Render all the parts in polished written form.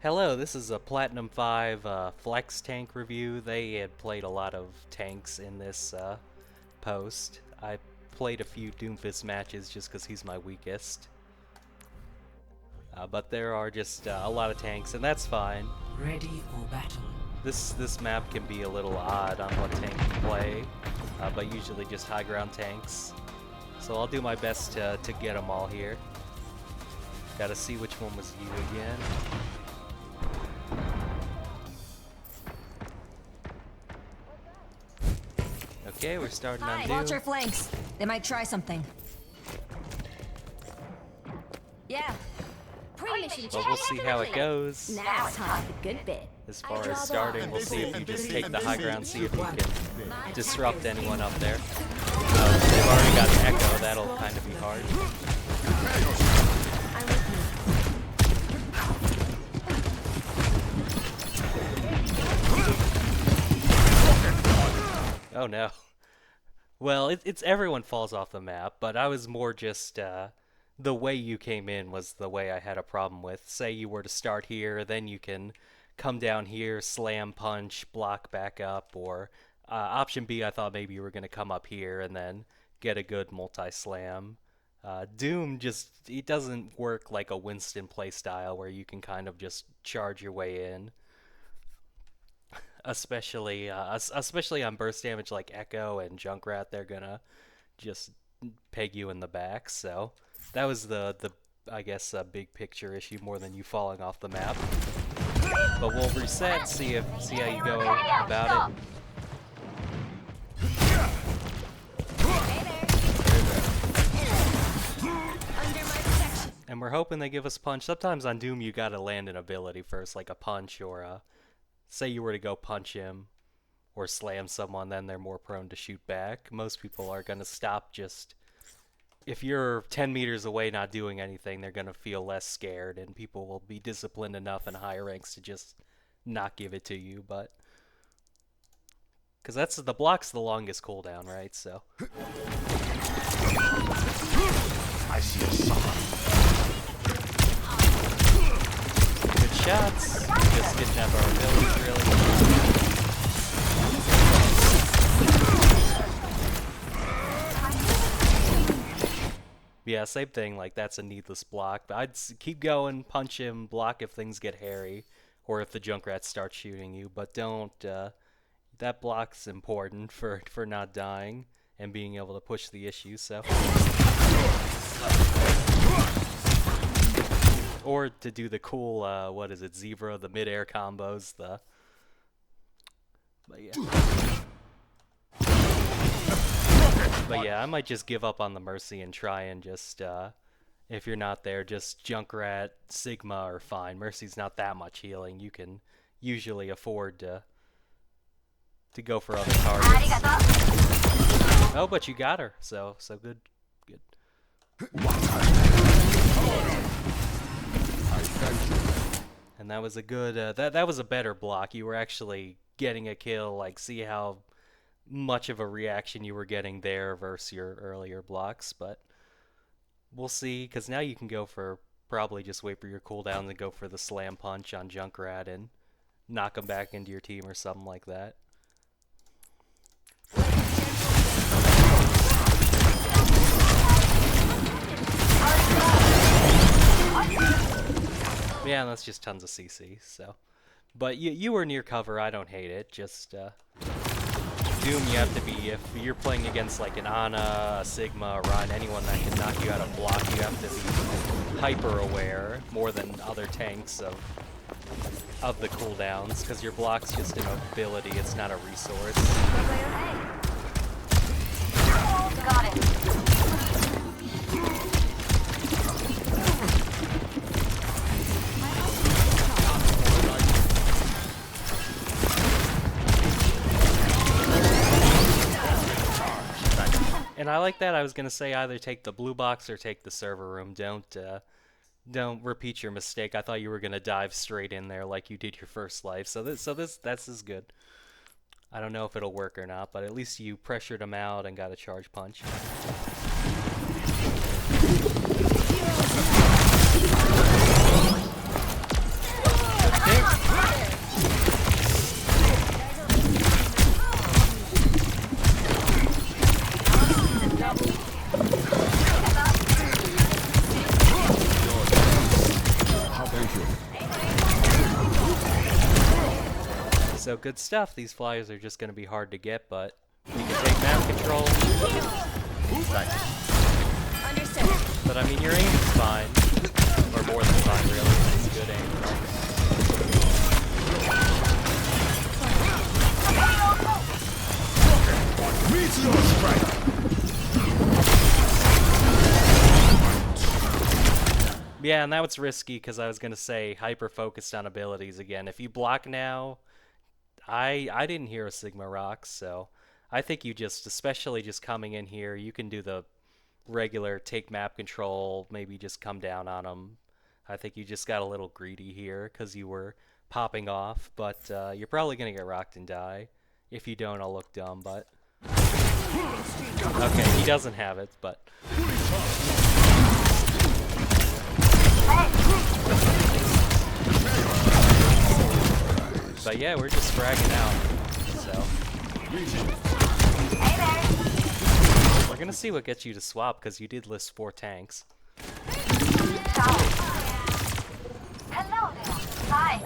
Hello, this is a Platinum 5 Flex tank review. They had played a lot of tanks in this post. I played a few Doomfist matches just because he's my weakest. But there are just a lot of tanks, and that's fine. Ready for battle. This map can be a little odd on what tank you play, but usually just high ground tanks. So I'll do my best to get them all here. Gotta see which one was you again. Okay, we're starting on Doom. Watch our flanks. They might try something. Yeah. But we'll see how it goes. Now it's time for the good bit. As far as starting, we'll see if you just take the high ground, see if you can disrupt anyone up there. They've already got an echo, that'll kind of be hard. Oh no. Well, it's everyone falls off the map, but I was more just, the way you came in was the way I had a problem with. Say you were to start here, then you can come down here, slam, punch, block back up, or option B, I thought maybe you were going to come up here and then get a good multi-slam. Doom just, it doesn't work like a Winston playstyle where you can kind of just charge your way in. Especially on burst damage like Echo and Junkrat, they're gonna just peg you in the back. So that was the I guess a big picture issue more than you falling off the map. But we'll reset, see how you go about it. And we're hoping they give us punch. Sometimes on Doom you gotta land an ability first, like a punch or a. Say you were to go punch him or slam someone, then they're more prone to shoot back. Most people are going to stop just... If you're 10 meters away not doing anything, they're going to feel less scared, and people will be disciplined enough in higher ranks to just not give it to you, but... Because that's the block's the longest cooldown, right? So... I see a sign. Good shots. Just didn't have our abilities really. Yeah, same thing. Like that's a needless block. But I'd keep going, punch him, block if things get hairy, or if the Junkrats start shooting you. But don't. That block's important for not dying and being able to push the issue. So. Or to do the cool, what is it, Zebra, the mid-air combos, the... But yeah, I might just give up on the Mercy and try and just, if you're not there, just Junkrat, Sigma are fine. Mercy's not that much healing. You can usually afford to go for other targets. Oh, but you got her, so good. And that was a good, that was a better block. You were actually getting a kill, like, see how much of a reaction you were getting there versus your earlier blocks, but we'll see, because now you can go for, probably just wait for your cooldown and go for the slam punch on Junkrat and knock him back into your team or something like that. Yeah, that's just tons of CC, so. But you were near cover, I don't hate it, just, Doom you have to be, if you're playing against like an Ana, a Sigma, a Ryan, anyone that can knock you out of block, you have to be hyper aware, more than other tanks of the cooldowns, because your block's just an ability, it's not a resource. Got it. And I like that. I was gonna say either take the blue box or take the server room. Don't repeat your mistake. I thought you were gonna dive straight in there like you did your first life. So that's as good. I don't know if it'll work or not, but at least you pressured him out and got a charge punch. So good stuff. These flyers are just going to be hard to get, but we can take map control. Thanks. Understood. But I mean, your aim's fine. Or more than fine, really. It's good aim. Meteor strike. Yeah, and that was risky because I was going to say hyper-focused on abilities again. If you block now, I didn't hear a Sigma Rocks, so I think you just, especially just coming in here, you can do the regular take map control, maybe just come down on them. I think you just got a little greedy here because you were popping off, but you're probably going to get rocked and die. If you don't, I'll look dumb, but... Okay, he doesn't have it, but... But yeah, we're just fragging out, so... We're gonna see what gets you to swap, because you did list 4 tanks. Hello there. Hi.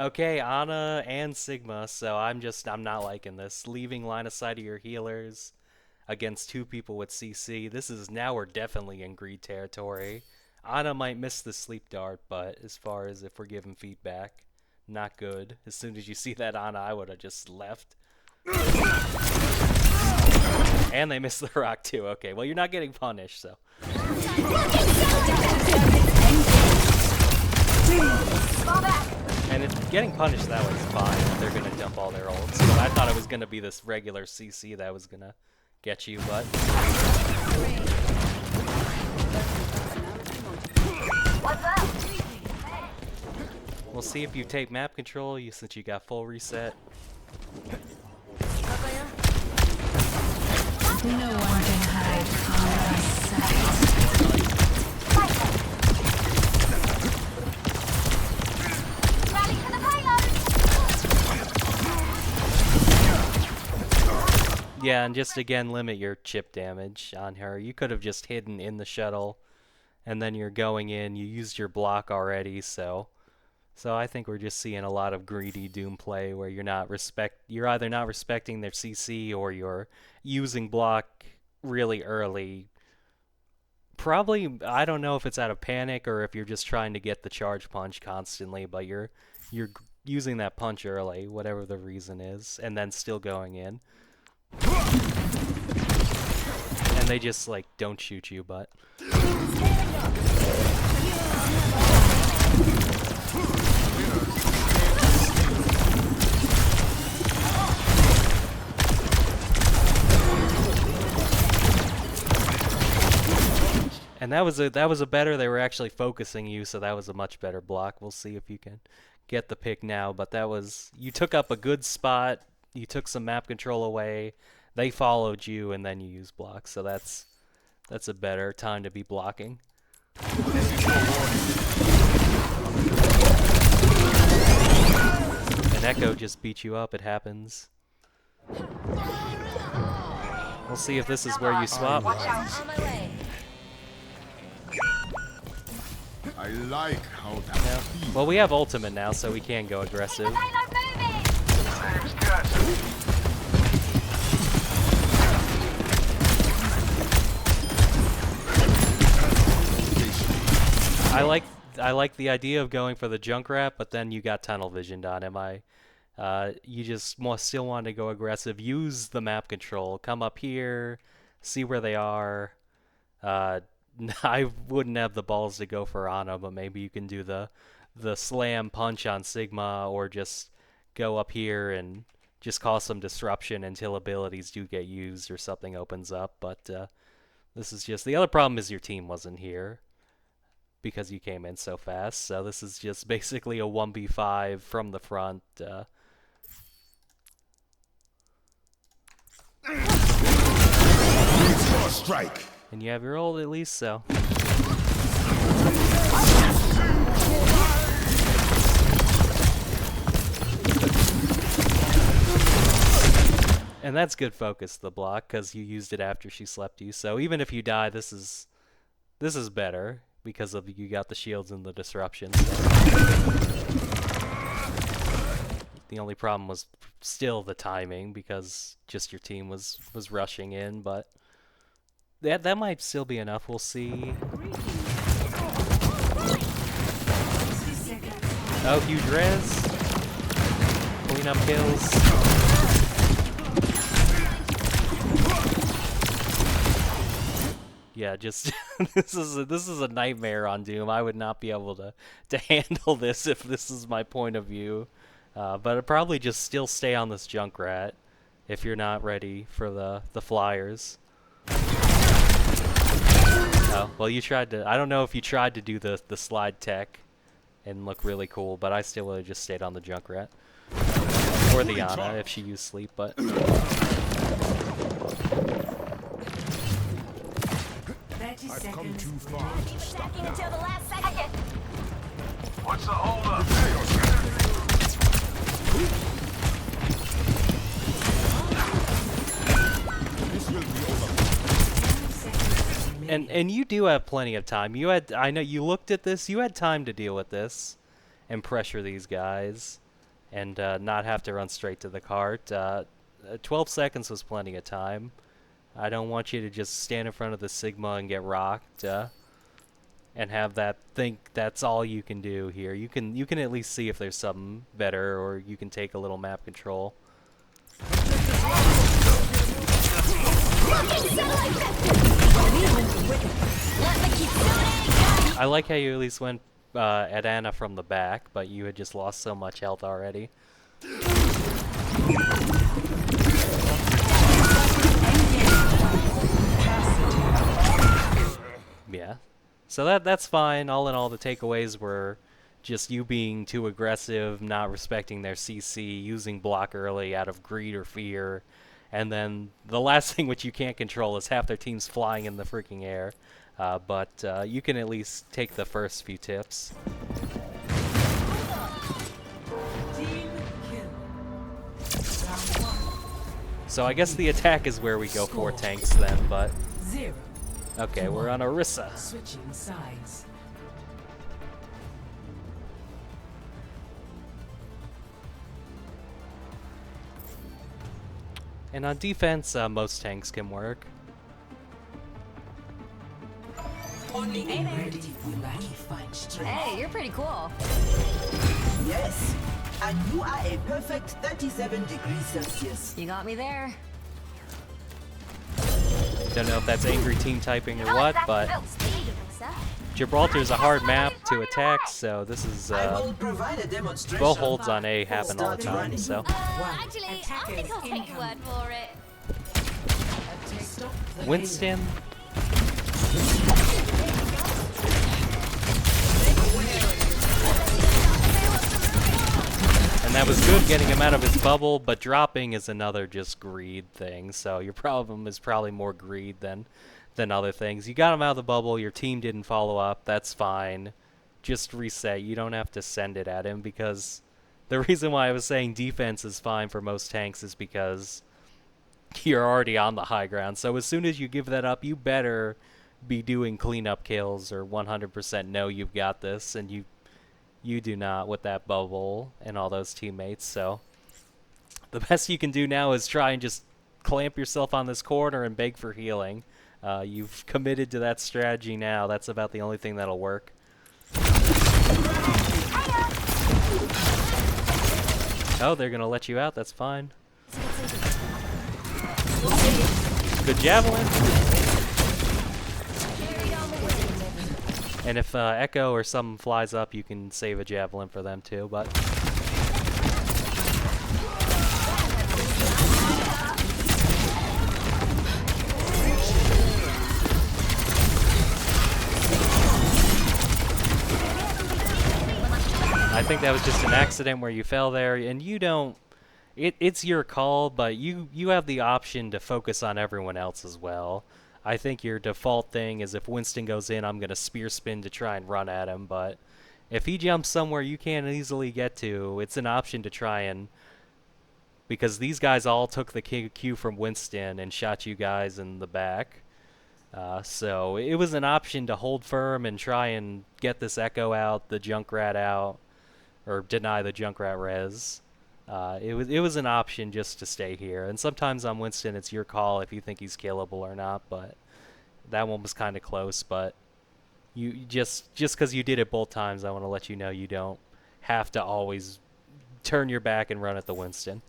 Okay, Ana and Sigma, so I'm not liking this. Leaving line of sight of your healers against 2 people with CC. Now we're definitely in greed territory. Ana might miss the sleep dart, but as far as if we're giving feedback, not good. As soon as you see that Ana, I would have just left. And they missed the rock too. Okay, well you're not getting punished, so. And getting punished that way is fine. They're gonna dump all their ults. But I thought it was gonna be this regular CC that was gonna get you, but. What's up? We'll see if you take map control, since you got full reset. No one can hide from our sight. Rally to the payload! Yeah, and just again limit your chip damage on her. You could have just hidden in the shuttle, and then you're going in. You used your block already, so I think we're just seeing a lot of greedy Doom play where you're either not respecting their CC or you're using block really early. Probably, I don't know if it's out of panic or if you're just trying to get the charge punch constantly, but you're using that punch early, whatever the reason is, and then still going in. And they just like don't shoot you, but and that was a better. They were actually focusing you, so that was a much better block. We'll see if you can get the pick now, but you took up a good spot. You took some map control away. They followed you, and then you used blocks. So that's a better time to be blocking. And Echo just beat you up. It happens. We'll see if this is where you swap. On my way. I like how that feels. Well, we have ultimate now, so we can go aggressive. The payload moving! I like the idea of going for the Junkrat, but then you got tunnel visioned on him. You just still want to go aggressive. Use the map control. Come up here, see where they are. I wouldn't have the balls to go for Ana, but maybe you can do the slam punch on Sigma, or just go up here and just cause some disruption until abilities do get used or something opens up. But this is just the other problem is your team wasn't here because you came in so fast. So this is just basically a 1v5 from the front. Meteor strike. And you have your ult at least, so. And that's good focus, the block, because you used it after she slept you. So even if you die, this is better because of you got the shields and the disruption. So. The only problem was still the timing because just your team was rushing in, but that might still be enough. We'll see. Oh, huge res. Cleanup kills. Yeah, just this is a nightmare on Doom. I would not be able to handle this if this is my point of view. But I'd probably just still stay on this Junkrat if you're not ready for the flyers. Oh, well, you tried to. I don't know if you tried to do the slide tech and look really cool, but I still would have just stayed on the Junkrat or the Ana if she used sleep. But I've come too far to stop Stacking now. until the last second. What's the holdup? This will be over. and you do have plenty of time. You had I know you looked at this. You had time to deal with this and pressure these guys and not have to run straight to the cart. 12 seconds was plenty of time. I don't want you to just stand in front of the Sigma and get rocked and have that think that's all you can do here. You can at least see if there's something better, or you can take a little map control. I like how you at least went at Ana from the back, but you had just lost so much health already. Yeah. So that's fine. All in all, the takeaways were just you being too aggressive, not respecting their CC, using block early out of greed or fear, and then the last thing which you can't control is half their team's flying in the freaking air. But you can at least take the first few tips. So I guess the attack is where we go for tanks then, but... Okay, we're on Orisa. Switching sides. And on defense, most tanks can work. Only a ready will I find strength. Hey, you're pretty cool. Yes, and you are a perfect 37 degrees Celsius. You got me there. Don't know if that's angry team typing or How what, exactly but built speed, Orisa? Gibraltar's a hard map to attack, so this is I will provide a demonstration. bow holds on A happen all the time, so Actually, I think I'll take your word for it. Stop the Winston. And that was good getting him out of his bubble, but dropping is another just greed thing, so your problem is probably more greed than other things. You got him out of the bubble, your team didn't follow up, that's fine. Just reset. You don't have to send it at him, because the reason why I was saying defense is fine for most tanks is because you're already on the high ground. So as soon as you give that up, you better be doing cleanup kills or 100% know you've got this, and you do not with that bubble and all those teammates. So the best you can do now is try and just clamp yourself on this corner and beg for healing. You've committed to that strategy now. That's about the only thing that'll work. Oh, they're gonna let you out. That's fine. Good javelin. And if Echo or something flies up, you can save a javelin for them too. But I think that was just an accident where you fell there, and you don't. It's your call, but you have the option to focus on everyone else as well. I think your default thing is if Winston goes in, I'm going to spear spin to try and run at him, but if he jumps somewhere you can't easily get to, it's an option to try and... Because these guys all took the Q from Winston and shot you guys in the back. So it was an option to hold firm and try and get this Echo out, the Junkrat out, or deny the Junkrat res. It was an option just to stay here. And sometimes on Winston, it's your call if you think he's killable or not. But that one was kind of close. But you just because you did it both times, I want to let you know you don't have to always turn your back and run at the Winston.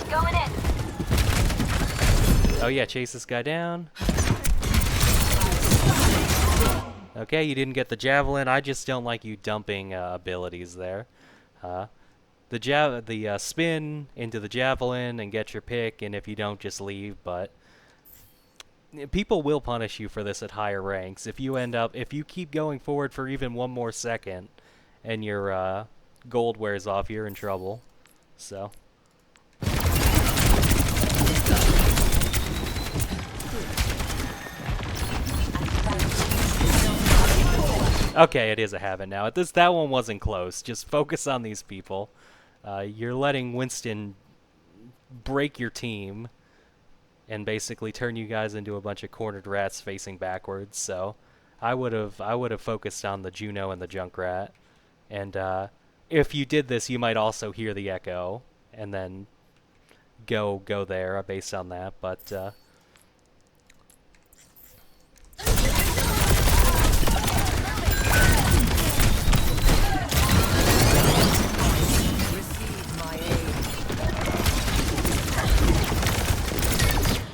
Going in. Oh yeah, chase this guy down. Okay, you didn't get the javelin. I just don't like you dumping abilities there. The spin into the javelin and get your pick, and if you don't, just leave. But people will punish you for this at higher ranks. If you keep going forward for even one more second, and your gold wears off, you're in trouble. So. Okay, it is a habit now. That one wasn't close. Just focus on these people. You're letting Winston break your team and basically turn you guys into a bunch of cornered rats facing backwards. So I would have focused on the Juno and the Junkrat. And if you did this, you might also hear the echo and then go there based on that. But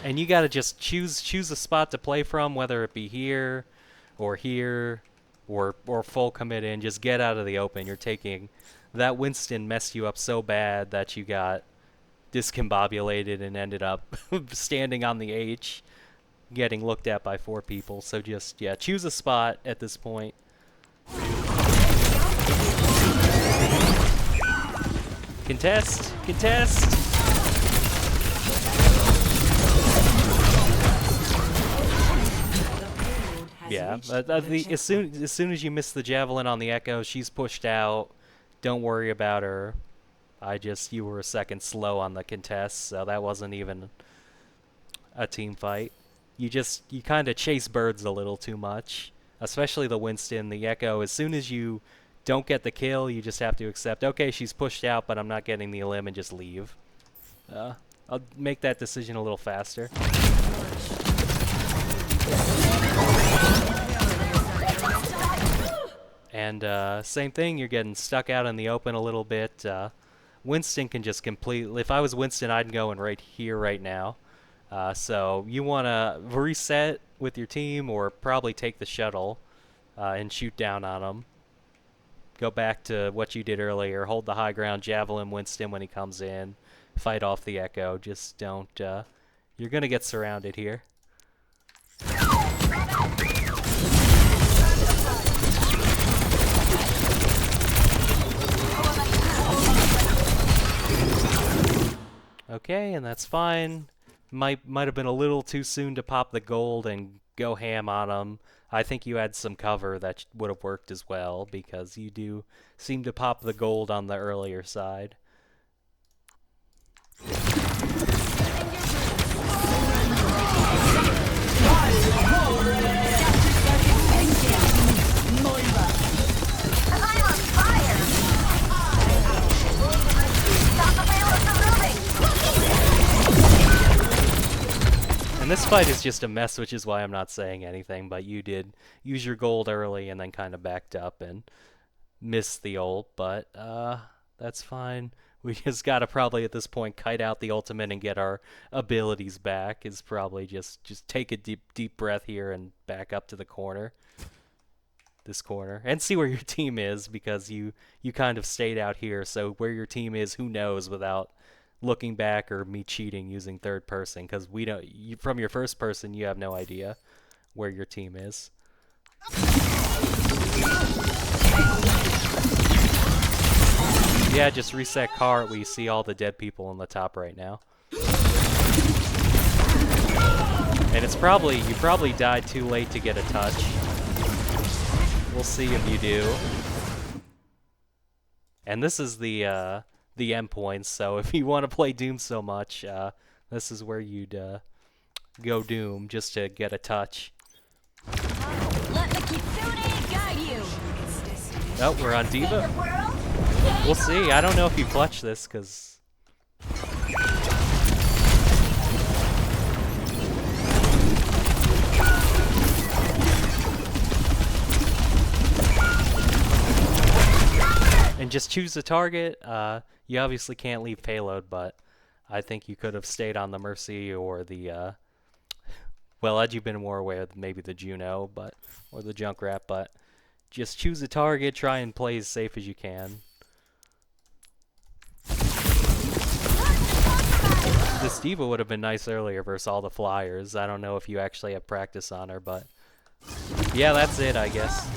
and you gotta just choose a spot to play from, whether it be here, or full commit in. Just get out of the open. You're taking that Winston messed you up so bad that you got discombobulated and ended up standing on the H, getting looked at by 4 people. So just choose a spot at this point. Contest. Yeah, as soon as you miss the javelin on the echo, she's pushed out. Don't worry about her. You were a second slow on the contest, so that wasn't even a team fight. You kind of chase birds a little too much, especially the Winston. The echo, as soon as you don't get the kill, you just have to accept, okay, she's pushed out, but I'm not getting the elim, and just leave. I'll make that decision a little faster. And same thing, you're getting stuck out in the open a little bit. Winston can just completely... If I was Winston, I'd go in right here, right now. So you want to reset with your team or probably take the shuttle and shoot down on him. Go back to what you did earlier. Hold the high ground, javelin Winston when he comes in. Fight off the echo. Just don't... you're going to get surrounded here. Okay, and that's fine. Might have been a little too soon to pop the gold and go ham on them. I think you had some cover that would have worked as well, because you do seem to pop the gold on the earlier side. And this fight is just a mess, which is why I'm not saying anything, but you did use your gold early and then kind of backed up and missed the ult, but that's fine. We just gotta probably at this point kite out the ultimate and get our abilities back. Is probably just take a deep breath here and back up to the corner. This corner. And see where your team is, because you kind of stayed out here, so where your team is, who knows, without looking back or me cheating using third person, because we don't. From your first person, you have no idea where your team is. Yeah, just reset cart. We see all the dead people on the top right now, and it's probably you died too late to get a touch. We'll see if you do. And this is the endpoints, so if you want to play Doom so much, this is where you'd go Doom just to get a touch. Let the Kitsune guide you. Oh, we're on Diva. The world? We'll see. I don't know if you clutch this, because... And just choose the target. You obviously can't leave payload, but I think you could have stayed on the Mercy or the... well, had you been more aware of maybe the Juno, or the Junkrat, but just choose a target, try and play as safe as you can. This Diva would have been nice earlier versus all the flyers. I don't know if you actually have practice on her, but yeah, that's it, I guess.